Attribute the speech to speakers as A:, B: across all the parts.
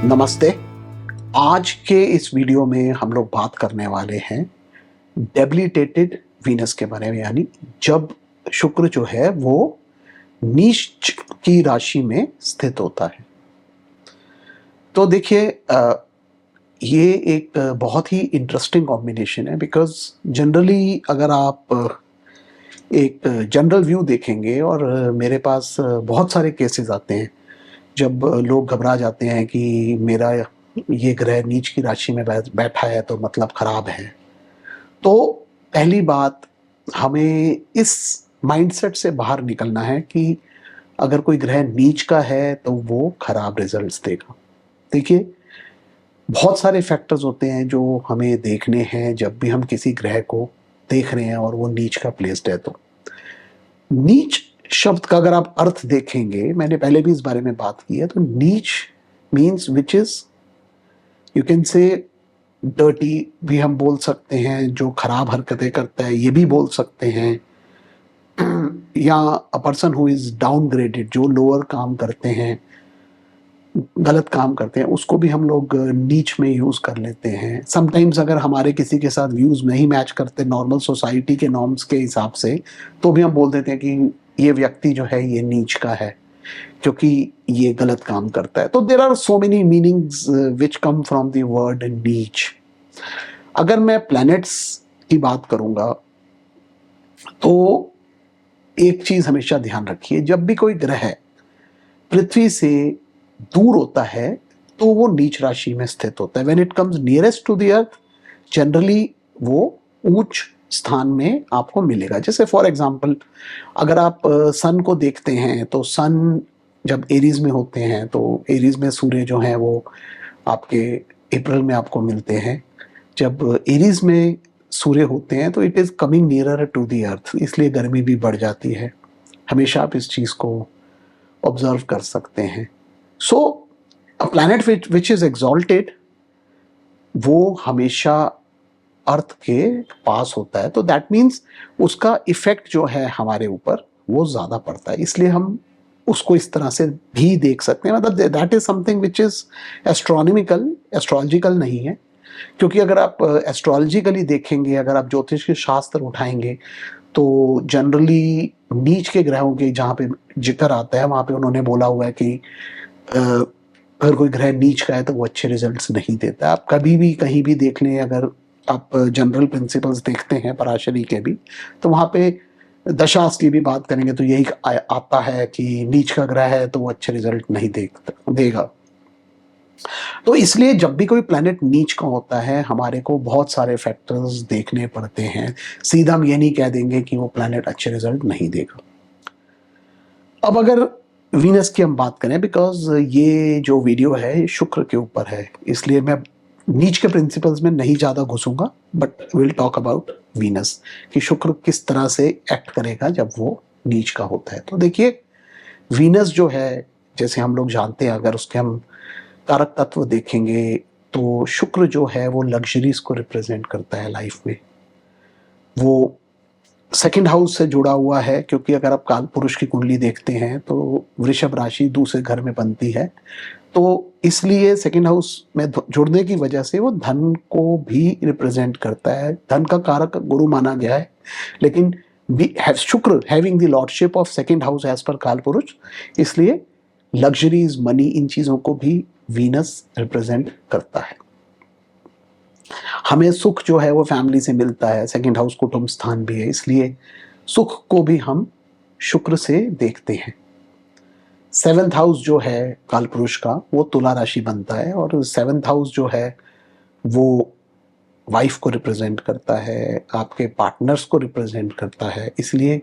A: नमस्ते। आज के इस वीडियो में हम लोग बात करने वाले हैं डेबिलिटेटेड वीनस के बारे में, यानी जब शुक्र जो है वो नीच की राशि में स्थित होता है। तो देखिए, ये एक बहुत ही इंटरेस्टिंग कॉम्बिनेशन है, बिकॉज जनरली अगर आप एक जनरल व्यू देखेंगे, और मेरे पास बहुत सारे केसेस आते हैं जब लोग घबरा जाते हैं कि मेरा ये ग्रह नीच की राशि में बैठा है तो मतलब खराब है। तो पहली बात, हमें इस माइंडसेट से बाहर निकलना है कि अगर कोई ग्रह नीच का है तो वो खराब रिजल्ट्स देगा। देखिए, बहुत सारे फैक्टर्स होते हैं जो हमें देखने हैं जब भी हम किसी ग्रह को देख रहे हैं और वो नीच का प्लेस्ड है। तो नीच शब्द का अगर आप अर्थ देखेंगे, मैंने पहले भी इस बारे में बात की है, तो नीच means which is, you can say dirty भी हम बोल सकते हैं, जो खराब हरकतें करता है ये भी बोल सकते हैं, या a person who is downgraded, जो लोअर काम करते हैं, गलत काम करते हैं, उसको भी हम लोग नीच में यूज कर लेते हैं। समटाइम्स अगर हमारे किसी के साथ व्यूज नहीं मैच करते नॉर्मल सोसाइटी के नॉर्म्स के हिसाब से, तो भी हम बोल देते हैं कि ये व्यक्ति जो है ये नीच का है क्योंकि ये गलत काम करता है। तो there are so many meanings which come from the word neech. अगर मैं प्लैनेट्स की बात करूंगा तो एक चीज हमेशा ध्यान रखिए, जब भी कोई ग्रह पृथ्वी से दूर होता है तो वो नीच राशि में स्थित होता है। When it comes nearest to the earth, generally वो उच्च स्थान में आपको मिलेगा। जैसे फॉर एग्जांपल, अगर आप सन को देखते हैं तो सन जब एरीज में होते हैं, तो एरीज में सूर्य जो है वो आपके अप्रैल में आपको मिलते हैं। जब एरीज में सूर्य होते हैं तो it is coming nearer to the earth, इसलिए गर्मी भी बढ़ जाती है। हमेशा आप इस चीज को ऑब्जर्व कर सकते हैं। So a planet which is exalted, वो हमेशा अर्थ के पास होता है, तो दैट मीन्स उसका इफेक्ट जो है हमारे ऊपर वो ज्यादा पड़ता है। इसलिए हम उसको इस तरह से भी देख सकते हैं। मतलब that is something which is astronomical, astrological नहीं है। क्योंकि अगर आप एस्ट्रोलॉजिकली देखेंगे, अगर आप ज्योतिष के शास्त्र उठाएंगे, तो जनरली नीच के ग्रहों के जहाँ पे जिक्र आता है वहां पे उन्होंने बोला हुआ है कि अगर कोई ग्रह नीच का है तो वो अच्छे रिजल्ट्स नहीं देता। आप कभी भी कहीं भी देख लें, अगर आप जनरल प्रिंसिपल्स देखते हैं पराशरी के भी, तो वहां पे दशास की भी बात करेंगे तो यही आता है कि नीच का ग्रह है तो वो अच्छे रिजल्ट नहीं देगा। तो इसलिए जब भी कोई प्लैनेट नीच का होता है, हमारे को बहुत सारे फैक्टर्स देखने पड़ते हैं। सीधा हम ये नहीं कह देंगे कि वो प्लैनेट अच्छे रिजल्ट नहीं देगा। अब अगर वीनस की हम बात करें, बिकॉज ये जो वीडियो है ये शुक्र के ऊपर है, इसलिए मैं नीच के प्रिंसिपल्स में नहीं ज्यादा घुसूंगा, but will talk about Venus कि शुक्र किस तरह से एक्ट करेगा जब वो नीच का होता है। तो देखिए, वीनस जो है, जैसे हम लोग जानते हैं, अगर उसके हम कारक तत्व देखेंगे तो शुक्र जो है वो लग्जरीज को रिप्रेजेंट करता है लाइफ में। वो सेकंड हाउस से जुड़ा हुआ है, क्योंकि अगर आप काल पुरुष की कुंडली देखते हैं तो वृषभ राशि दूसरे घर में बनती है, तो इसलिए सेकंड हाउस में जुड़ने की वजह से वो धन को भी रिप्रेजेंट करता है। धन का कारक गुरु माना गया है, लेकिन Shukra having the lordship of second house as per Kaal पुरुष, इसलिए लग्जरीज, मनी, इन चीजों को भी वीनस रिप्रेजेंट करता है। हमें सुख जो है वो फैमिली से मिलता है, सेकंड हाउस कुटुंब स्थान भी है, इसलिए सुख को भी हम शुक्र से देखते हैं। सेवेंथ हाउस जो है कालपुरुष का वो तुला राशि बनता है, और सेवेंथ हाउस जो है वो वाइफ को रिप्रेजेंट करता है, आपके पार्टनर्स को रिप्रेजेंट करता है। इसलिए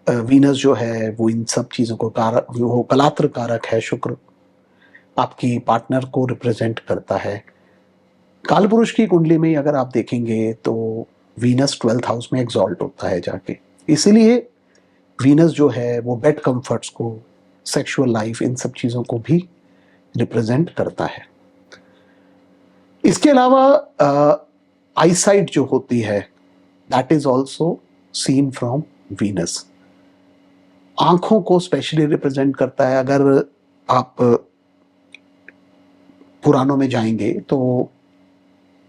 A: वीनस जो है वो इन सब चीजों को कारक, वो कलात्र कारक है। शुक्र आपकी पार्टनर को रिप्रेजेंट करता है। कालपुरुष की कुंडली में अगर आप देखेंगे तो वीनस 12th हाउस में एग्जॉल्ट होता है जाके, इसीलिए वीनस जो है वो बेड कंफर्ट्स को, सेक्सुअल लाइफ, इन सब चीजों को भी रिप्रेजेंट करता है। इसके अलावा आईसाइट जो होती है, that is also seen from Venus. आंखों को स्पेशली रिप्रेजेंट करता है। अगर आप पुराणों में जाएंगे तो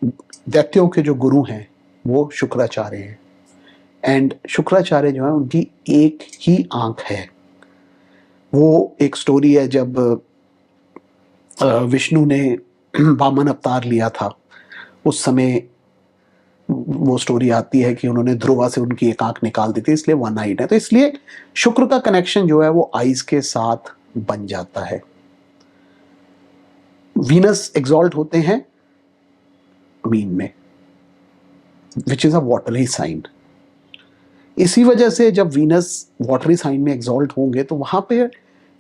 A: दैत्यों के जो गुरु हैं वो शुक्राचार्य हैं, एंड शुक्राचार्य जो है उनकी एक ही आंख है। वो एक स्टोरी है जब विष्णु ने वामन अवतार लिया था, उस समय वो स्टोरी आती है कि उन्होंने ध्रुवा से उनकी एक आंख निकाल दी थी, इसलिए वन आइड है। तो इसलिए शुक्र का कनेक्शन जो है वो आइज के साथ बन जाता है। वीनस एग्जॉल्ट होते हैं मीन में, which is a watery sign. इसी वजह से जब वीनस वाटरी साइन में एग्जॉल्ट होंगे तो वहां पे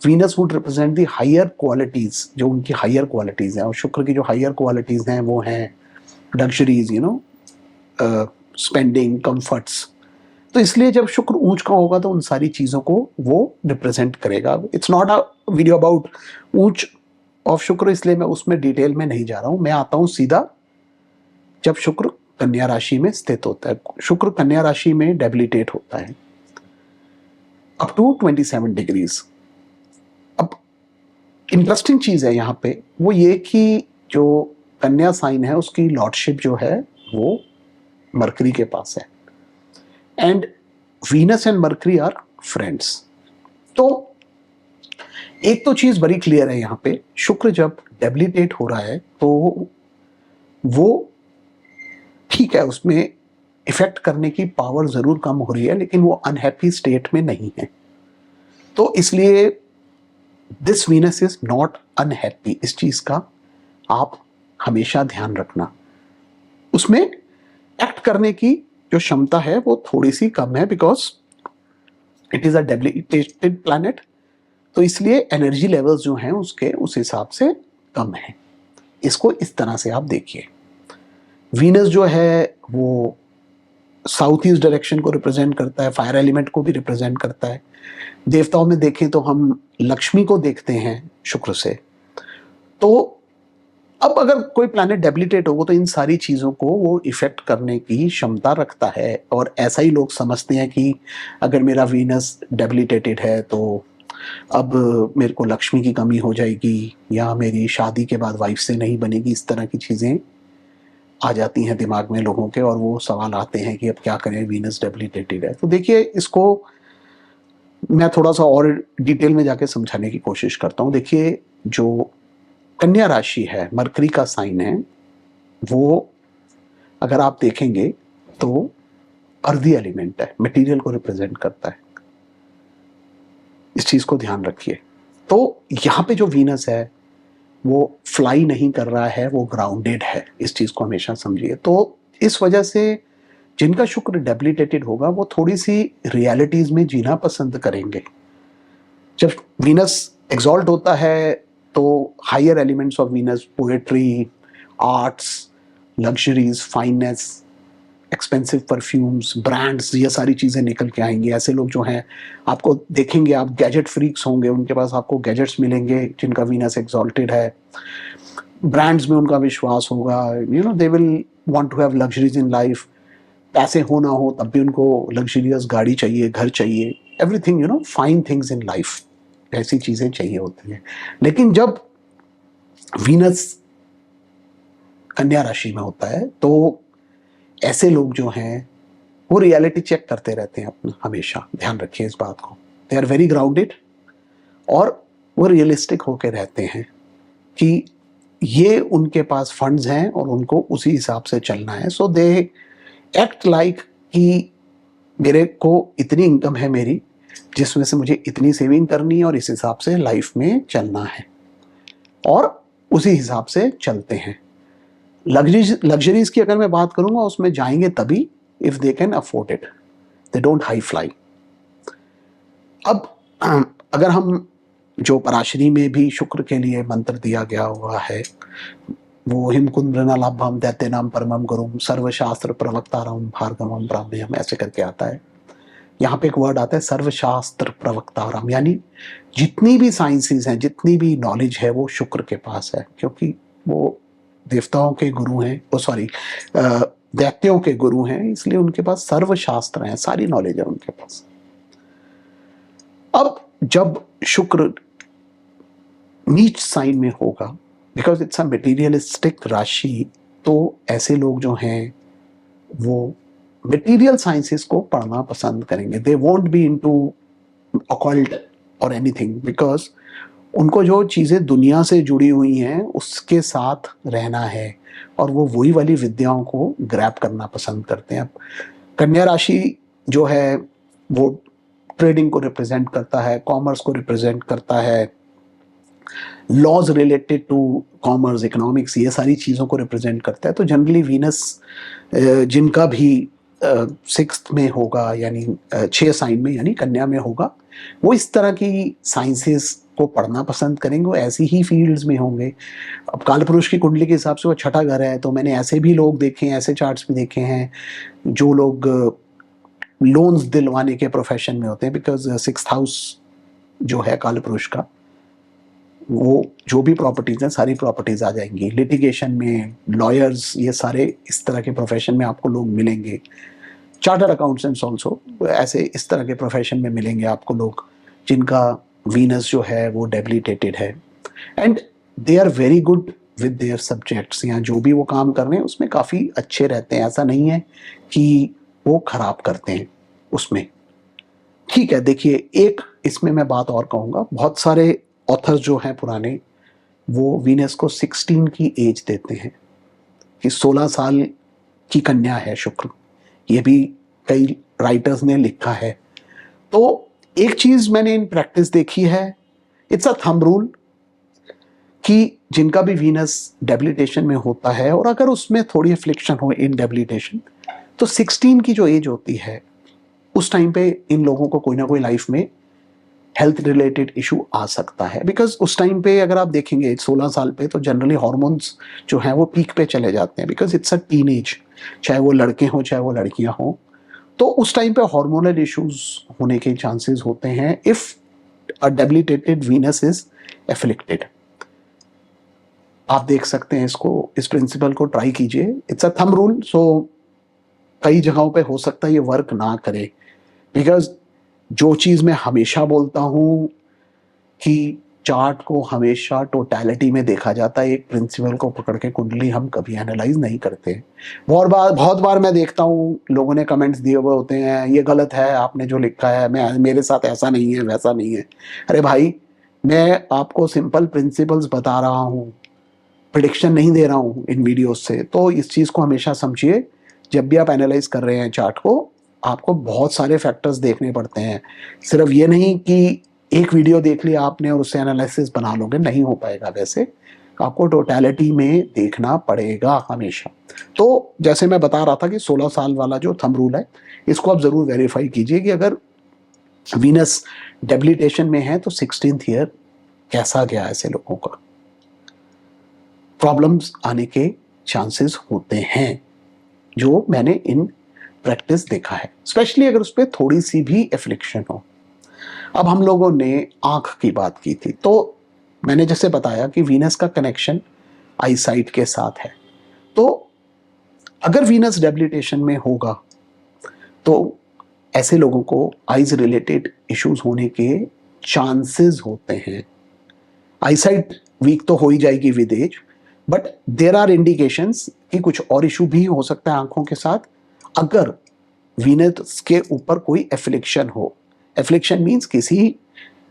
A: Venus would represent the higher qualities, जो उनकी हायर क्वालिटीज हैं। और शुक्र की जो हायर क्वालिटीज हैं वो हैं लग्जरीज, स्पेंडिंग, कंफर्ट्स। तो इसलिए जब शुक्र ऊंच का होगा तो उन सारी चीजों को वो रिप्रेजेंट करेगा। It's not a video about ऊंच ऑफ शुक्र, इसलिए मैं उसमें डिटेल में नहीं जा रहा हूं। मैं आता हूं सीधा जब शुक्र कन्या राशि में स्थित होता है। शुक्र कन्या राशि में डेबिलिटेट होता है अप टू 27 डिग्रीज। अब इंटरेस्टिंग चीज है यहाँ पे वो ये कि जो कन्या साइन है उसकी लॉर्डशिप जो है वो मरकरी के पास है, and Venus and Mercury are friends. तो एक तो चीज बड़ी क्लियर है यहाँ पे, शुक्र जब डेबिलिटेट हो रहा है तो वो ठीक है, उसमें इफेक्ट करने की पावर जरूर कम हो रही है, लेकिन वो अनहैप्पी स्टेट में नहीं है। तो इसलिए this Venus is not unhappy. इस चीज का आप हमेशा ध्यान रखना। उसमें एक्ट करने की जो क्षमता है वो थोड़ी सी कम है, because it is a debilitated planet. तो इसलिए एनर्जी लेवल्स जो हैं उसके उस हिसाब से कम है। इसको इस तरह से आप देखिए। वीनस जो है वो साउथ ईस्ट डायरेक्शन को रिप्रेजेंट करता है, फायर एलिमेंट को भी रिप्रेजेंट करता है। देवताओं में देखें तो हम लक्ष्मी को देखते हैं शुक्र से। तो अब अगर कोई प्लैनेट डेबिलिटेट होगा तो इन सारी चीज़ों को वो इफेक्ट करने की क्षमता रखता है। और ऐसा ही लोग समझते हैं कि अगर मेरा वीनस डेबिलिटेटेड है तो अब मेरे को लक्ष्मी की कमी हो जाएगी, या मेरी शादी के बाद वाइफ से नहीं बनेगी। इस तरह की चीज़ें आ जाती हैं दिमाग में लोगों के, और वो सवाल आते हैं कि अब क्या करें, वीनस डेबिलिटेटेड है। तो देखिए, इसको मैं थोड़ा सा और डिटेल में जाके समझाने की कोशिश करता हूँ। देखिए, जो कन्या राशि है, मरकरी का साइन है, वो अगर आप देखेंगे तो अर्दी एलिमेंट है, मटेरियल को रिप्रेजेंट करता है। इस चीज को ध्यान रखिए। तो यहाँ पे जो वीनस है वो फ्लाई नहीं कर रहा है, वो ग्राउंडेड है। इस चीज को हमेशा समझिए। तो इस वजह से जिनका शुक्र डेबिलिटेटेड होगा वो थोड़ी सी रियलिटीज में जीना पसंद करेंगे। जब वीनस एक्सॉल्ट होता है तो higher elements of Venus, poetry, arts, luxuries, fineness, expensive perfumes, brands, ये सारी चीज़ें निकल के आएंगी। ऐसे लोग जो हैं आपको देखेंगे, आप गैजेट फ्रीक्स होंगे, उनके पास आपको गैजेट्स मिलेंगे जिनका वीनस एक्सॉल्टेड है। ब्रांड्स में उनका विश्वास होगा, they will want to have luxuries in life. पैसे हो ना हो तब भी उनको लग्जरियस गाड़ी चाहिए, घर चाहिए, everything, fine things in life, ऐसी चीज़ें चाहिए होती हैं। लेकिन जब वीनस कन्या राशि में होता है तो ऐसे लोग जो हैं वो रियलिटी चेक करते रहते हैं अपना, हमेशा ध्यान रखिए इस बात को। दे आर वेरी ग्राउंडेड, और वो रियलिस्टिक होकर रहते हैं कि ये उनके पास फंड्स हैं और उनको उसी हिसाब से चलना है। सो दे एक्ट लाइक कि मेरे को इतनी इनकम है मेरी, जिसमें से मुझे इतनी सेविंग करनी है और इस हिसाब से लाइफ में चलना है, और उसी हिसाब से चलते हैं। लग्जरीज की अगर मैं बात करूंगा, उसमें जाएंगे तभी if they can afford it, they don't high fly. अब अगर हम जो पराशरी में भी शुक्र के लिए मंत्र दिया गया हुआ है, वो हिमकुंद्रना लाभम दैत्य नाम परमम गुरुम सर्वशास्त्र प्रवक्तारम भार्गवम ब्राह्मण्यम, ऐसे करके आता है। यहाँ पे एक वर्ड आता है सर्वशास्त्र प्रवक्तारम, यानी जितनी भी साइंसेस हैं, जितनी भी नॉलेज है, वो शुक्र के पास है, क्योंकि वो देवताओं के गुरु हैं, वो सॉरी दैत्यों के गुरु हैं, इसलिए उनके पास सर्वशास्त्र हैं, सारी नॉलेज है उनके पास। अब जब शुक्र नीच साइन में होगा बिकॉज इट्स अ मटेरियलिस्टिक राशि। तो ऐसे लोग जो हैं वो मटेरियल साइंसेस को पढ़ना पसंद करेंगे। They won't be into occult और एनीथिंग, बिकॉज उनको जो चीज़ें दुनिया से जुड़ी हुई हैं उसके साथ रहना है और वो वही वाली विद्याओं को ग्रैब करना पसंद करते हैं। अब कन्या राशि जो है वो ट्रेडिंग को रिप्रेजेंट करता है, कॉमर्स को रिप्रेजेंट करता है, laws related to commerce, economics, ये सारी चीज़ों को रिप्रेजेंट करता है। तो जनरली वीनस जिनका भी सिक्स्थ में होगा, यानी 6 साइन में, यानी कन्या में होगा, वो इस तरह की साइंसेस को पढ़ना पसंद करेंगे, वो ऐसी ही फील्ड्स में होंगे। अब कालपुरुष की कुंडली के हिसाब से वो छठा घर है, तो मैंने ऐसे भी लोग देखे हैं, ऐसे चार्ट्स भी देखे हैं जो लोग लोन्स दिलवाने के प्रोफेशन में होते हैं, बिकॉज सिक्स्थ हाउस जो है कालपुरुष का, वो जो भी प्रॉपर्टीज हैं सारी प्रॉपर्टीज आ जाएंगी। लिटिगेशन में, लॉयर्स, ये सारे इस तरह के प्रोफेशन में आपको लोग मिलेंगे। चार्टर्ड अकाउंटेंट्स ऑल्सो ऐसे इस तरह के प्रोफेशन में मिलेंगे आपको लोग जिनका वीनस जो है वो डेबिलिटेटेड है, and they are very good with their subjects. या जो भी वो काम कर रहे हैं उसमें काफ़ी अच्छे रहते हैं, ऐसा नहीं है कि वो खराब करते हैं उसमें। ठीक है, देखिए एक इसमें मैं बात और कहूँगा, बहुत सारे ऑथर्स जो हैं पुराने वो वीनस को 16 की एज देते हैं कि 16 साल की कन्या है शुक्र, ये भी कई राइटर्स ने लिखा है। तो एक चीज मैंने इन प्रैक्टिस देखी है, इट्स अ थंब रूल, कि जिनका भी वीनस डेबिलिटेशन में होता है और अगर उसमें थोड़ी अफ्लिक्शन हो इन डेबिलिटेशन, तो 16 की जो एज होती है उस टाइम पे इन लोगों को कोई ना कोई लाइफ में हेल्थ रिलेटेड इशू आ सकता है। बिकॉज उस टाइम पे अगर आप देखेंगे 16 साल पे, तो जनरली हॉर्मोन्स जो हैं वो पीक पे चले जाते हैं, because it's a teen age, चाहे वो लड़के हों चाहे वो लड़कियां हों। तो उस टाइम पे हार्मोनल इश्यूज होने के चांसेस होते हैं if a debilitated Venus is afflicted. आप देख सकते हैं इसको, इस प्रिंसिपल को ट्राई कीजिए, इट्स अ थंब रूल। सो कई जगहों पे हो सकता है ये वर्क ना करे, बिकॉज जो चीज़ मैं हमेशा बोलता हूँ कि चार्ट को हमेशा टोटैलिटी में देखा जाता है, एक प्रिंसिपल को पकड़ के कुंडली हम कभी एनालाइज नहीं करते। बहुत बार मैं देखता हूँ लोगों ने कमेंट्स दिए हुए होते हैं, ये गलत है आपने जो लिखा है, मैं मेरे साथ ऐसा नहीं है वैसा नहीं है। अरे भाई, मैं आपको सिंपल प्रिंसिपल्स बता रहा हूँ, प्रिडिक्शन नहीं दे रहा हूँ इन वीडियोस से। तो इस चीज़ को हमेशा समझिए, जब भी आप एनालाइज कर रहे हैं चार्ट को, आपको बहुत सारे फैक्टर्स देखने पड़ते हैं। सिर्फ ये नहीं कि एक वीडियो देख लिया आपने और उससे एनालिसिस बना लोगे, नहीं हो पाएगा। वैसे आपको टोटैलिटी में देखना पड़ेगा हमेशा। तो जैसे मैं बता रहा था कि 16 साल वाला जो थंब रूल है, इसको आप ज़रूर वेरीफाई कीजिए कि अगर वीनस डेबिलिटेशन में है तो 16th ईयर कैसा गया ऐसे लोगों का, प्रॉब्लम्स आने के चांसेस होते हैं, जो मैंने इन प्रैक्टिस देखा है, स्पेशली अगर उस पर थोड़ी सी भी एफ्लिक्शन हो। अब हम लोगों ने आंख की बात की थी, तो मैंने जैसे बताया कि वीनस का कनेक्शन आईसाइट के साथ है। तो अगर वीनस डेबिलिटेशन में होगा तो ऐसे लोगों को आईज रिलेटेड इश्यूज होने के चांसेस होते हैं। आईसाइट वीक तो हो ही जाएगी with age, but there are indications कि कुछ और इशू भी हो सकता है आंखों के साथ, अगर वीनस के ऊपर कोई एफ्लिक्शन हो। एफ्लिक्शन मीन्स किसी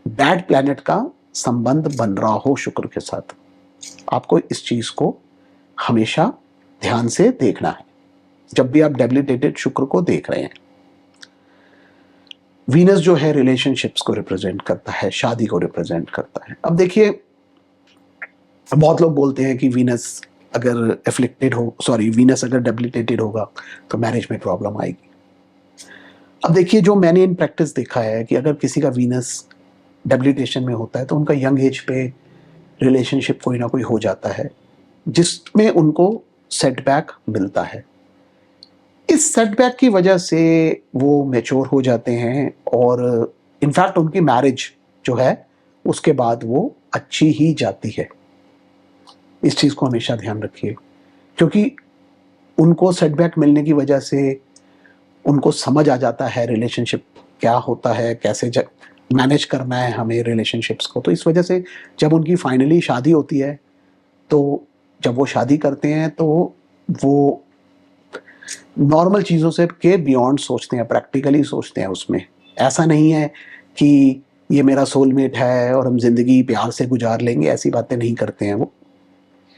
A: बैड प्लैनेट का संबंध बन रहा हो शुक्र के साथ। आपको इस चीज को हमेशा ध्यान से देखना है जब भी आप डेबिलिटेटेड शुक्र को देख रहे हैं। वीनस जो है रिलेशनशिप्स को रिप्रेजेंट करता है, शादी को रिप्रेजेंट करता है। अब देखिए, बहुत लोग बोलते हैं कि वीनस अगर एफ्लिक्टेड हो, सॉरी, वीनस अगर डेबिलिटेटेड होगा तो मैरिज में प्रॉब्लम आएगी। अब देखिए, जो मैंने इन प्रैक्टिस देखा है कि अगर किसी का वीनस डेबिलिटेशन में होता है तो उनका यंग एज पे रिलेशनशिप कोई ना कोई हो जाता है जिसमें उनको सेटबैक मिलता है। इस सेटबैक की वजह से वो मैच्योर हो जाते हैं और इनफैक्ट उनकी मैरिज जो है उसके बाद वो अच्छी ही जाती है। इस चीज़ को हमेशा ध्यान रखिए, क्योंकि उनको सेटबैक मिलने की वजह से उनको समझ आ जाता है रिलेशनशिप क्या होता है, कैसे मैनेज करना है हमें रिलेशनशिप्स को। तो इस वजह से जब उनकी फाइनली शादी होती है तो जब वो शादी करते हैं तो वो नॉर्मल चीज़ों से के बियॉन्ड सोचते हैं, प्रैक्टिकली सोचते हैं उसमें। ऐसा नहीं है कि ये मेरा सोलमेट है और हम ज़िंदगी प्यार से गुजार लेंगे, ऐसी बातें नहीं करते हैं वो।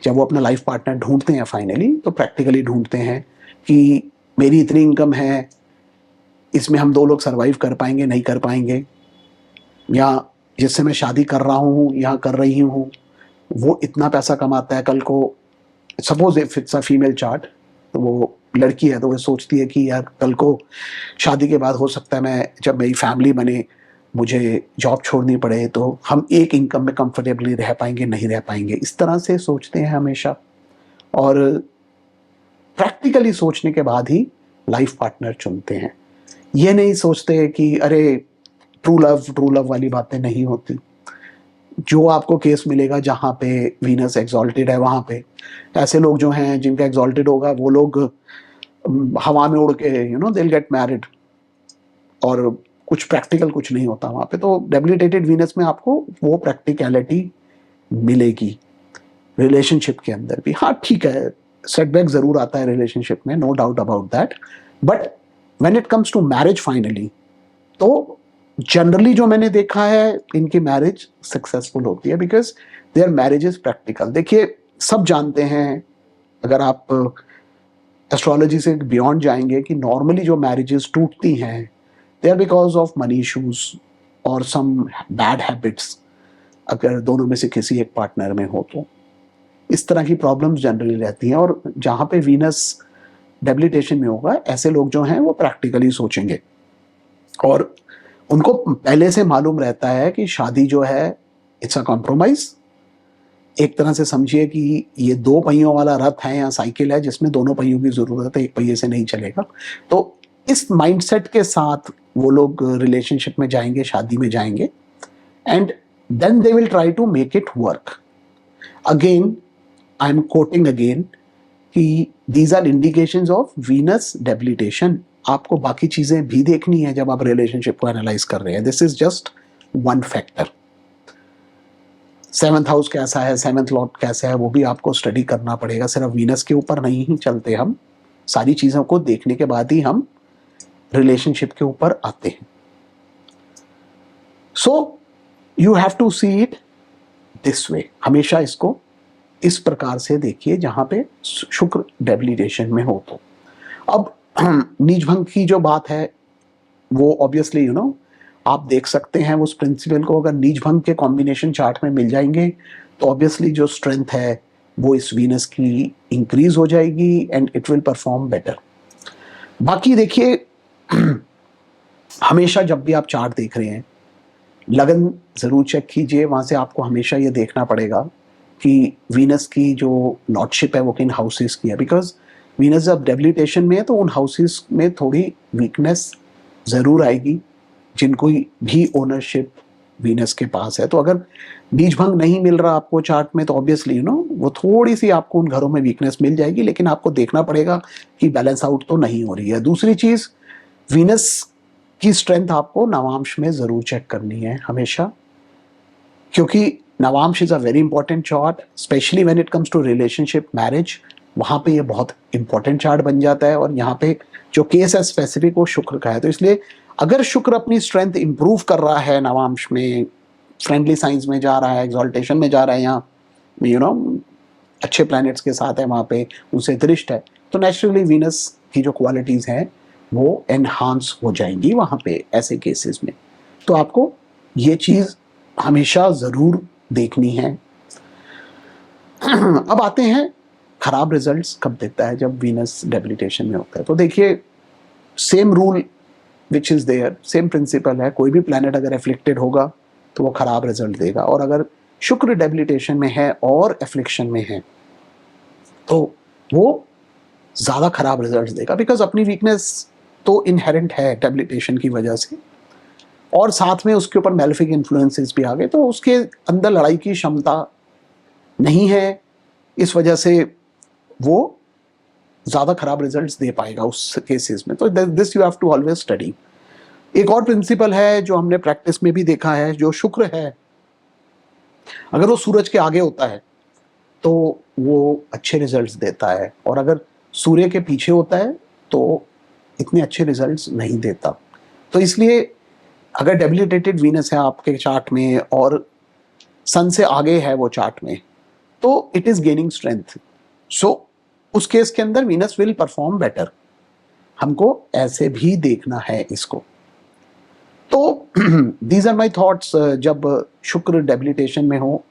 A: जब वो अपना लाइफ पार्टनर ढूंढते हैं फाइनली, तो प्रैक्टिकली ढूंढते हैं कि मेरी इतनी इनकम है, इसमें हम 2 लोग सर्वाइव कर पाएंगे, नहीं कर पाएंगे, या जिससे मैं शादी कर रहा हूँ या कर रही हूँ वो इतना पैसा कमाता है, कल को suppose if it's a female chart, तो वो लड़की है तो वो सोचती है कि यार कल को शादी के बाद हो सकता है मैं, जब मेरी फैमिली बने, मुझे जॉब छोड़नी पड़े, तो हम एक इनकम में कंफर्टेबली रह पाएंगे, नहीं रह पाएंगे, इस तरह से सोचते हैं हमेशा। और प्रैक्टिकली सोचने के बाद ही लाइफ पार्टनर चुनते हैं। ये नहीं सोचते कि अरे ट्रू लव वाली बातें नहीं होती। जो आपको केस मिलेगा जहाँ पे वीनस एक्सॉल्टेड है, वहाँ पे ऐसे लोग जो हैं जिनका एक्सॉल्टेड होगा, वो लोग हवा में उड़ के दे विल गेट मैरिड, और कुछ प्रैक्टिकल कुछ नहीं होता वहाँ पे। तो डेबिलिटेटेड वीनस में आपको वो प्रैक्टिकलिटी मिलेगी रिलेशनशिप के अंदर भी। हाँ ठीक है, सेटबैक जरूर आता है रिलेशनशिप में, no doubt about that, but when it comes to marriage finally, तो जनरली जो मैंने देखा है इनकी मैरिज सक्सेसफुल होती है, because their marriage is practical. देखिए, सब जानते हैं, अगर आप एस्ट्रोलॉजी से बियॉन्ड जाएंगे, कि नॉर्मली जो मैरिजेस टूटती हैं they are because of money issues और सम बैड हैबिट्स, अगर दोनों में से किसी एक पार्टनर में हो तो इस तरह की प्रॉब्लम्स जनरली रहती हैं। और जहाँ पे वीनस डेबिलिटेशन में होगा, ऐसे लोग जो हैं वो प्रैक्टिकली सोचेंगे, और उनको पहले से मालूम रहता है कि शादी जो है इट्स अ कॉम्प्रोमाइज। एक तरह से समझिए कि ये 2 पहियों वाला रथ है या साइकिल है जिसमें दोनों पहियों की जरूरत है, एक पहिए से नहीं चलेगा। तो इस माइंडसेट के साथ वो लोग रिलेशनशिप में जाएंगे, शादी में जाएंगे, and then they will try to make it work. Again I am quoting again कि these are indications of Venus debilitation. आपको बाकी चीजें भी देखनी है जब आप रिलेशनशिप को एनालाइज कर रहे हैं। This is just one factor. 7th house कैसा है, 7th लॉर्ड कैसा है, वो भी आपको स्टडी करना पड़ेगा। सिर्फ वीनस के ऊपर नहीं ही चलते हम, सारी चीजों को देखने के बाद ही हम रिलेशनशिप के ऊपर आते हैं। So you have to see it this way. हमेशा इसको इस प्रकार से देखिए जहां पे शुक्र डेबिलिटेशन में हो। तो अब नीच भंग की जो बात है वो ऑब्वियसली आप देख सकते हैं उस प्रिंसिपल को। अगर नीच भंग के कॉम्बिनेशन चार्ट में मिल जाएंगे तो ऑब्वियसली जो स्ट्रेंथ है वो इस वीनस की इंक्रीज हो जाएगी and it will perform better. बाकी देखिए, हमेशा जब भी आप चार्ट देख रहे हैं, लगन जरूर चेक कीजिए। वहां से आपको हमेशा ये देखना पड़ेगा कि वीनस की जो लॉर्डशिप है वो किन हाउसेस की है, बिकॉज वीनस जब डेबिलिटेशन में है तो उन हाउसेस में थोड़ी वीकनेस जरूर आएगी जिनको भी ओनरशिप वीनस के पास है। तो अगर बीज भंग नहीं मिल रहा आपको चार्ट में, तो ऑब्वियसली वो थोड़ी सी आपको उन घरों में वीकनेस मिल जाएगी, लेकिन आपको देखना पड़ेगा कि बैलेंस आउट तो नहीं हो रही है। दूसरी चीज, वीनस की स्ट्रेंथ आपको नवांश में जरूर चेक करनी है हमेशा, क्योंकि Navamsha is a very important chart, specially when it comes to relationship, marriage. वहां पे ये बहुत इंपॉर्टेंट चार्ट बन जाता है, और यहाँ पे जो केस है स्पेसिफिक वो शुक्र का है। तो इसलिए अगर शुक्र अपनी स्ट्रेंथ इंप्रूव कर रहा है नवांश में, फ्रेंडली साइंस में जा रहा है, एक्सॉल्टेशन में जा रहा है, यहाँ अच्छे प्लैनेट्स के साथ है, वहाँ पे उनसे दृष्ट है, तो नेचुरली वीनस की जो क्वालिटीज हैं वो एनहांस हो जाएंगी वहाँ पे ऐसे केसेस में। तो आपको ये चीज हमेशा जरूर देखनी है। अब आते हैं खराब रिजल्ट्स कब देता है, जब वीनस डेबिलिटेशन में होता है। तो देखिए, same rule which is there, same principle है। कोई भी प्लैनेट अगर एफ्लिक्टेड होगा तो वो खराब रिजल्ट देगा, और अगर शुक्र डेबिलिटेशन में है और एफ्लिक्शन में है तो वो ज्यादा खराब रिजल्ट देगा, बिकॉज अपनी वीकनेस तो इनहेरेंट है डेबिलिटेशन की वजह से, और साथ में उसके ऊपर मेलेफिक इन्फ्लुएंसेस भी आ गए, तो उसके अंदर लड़ाई की क्षमता नहीं है। इस वजह से वो ज्यादा खराब रिजल्ट्स दे पाएगा उस केसेस में। तो this you have to always study. एक और प्रिंसिपल है जो हमने प्रैक्टिस में भी देखा है, जो शुक्र है अगर वो सूरज के आगे होता है तो वो अच्छे रिजल्ट्स देता है, और अगर सूर्य के पीछे होता है तो इतने अच्छे रिजल्ट्स नहीं देता। तो इसलिए अगर डेबिलिटेटेड वीनस है आपके चार्ट में और सन से आगे है वो चार्ट में, तो इट इज गेनिंग स्ट्रेंथ। सो उस केस के अंदर वीनस विल परफॉर्म बेटर। हमको ऐसे भी देखना है इसको। तो दीज आर माई थॉट्स। जब शुक्र डेबिलिटेशन में हो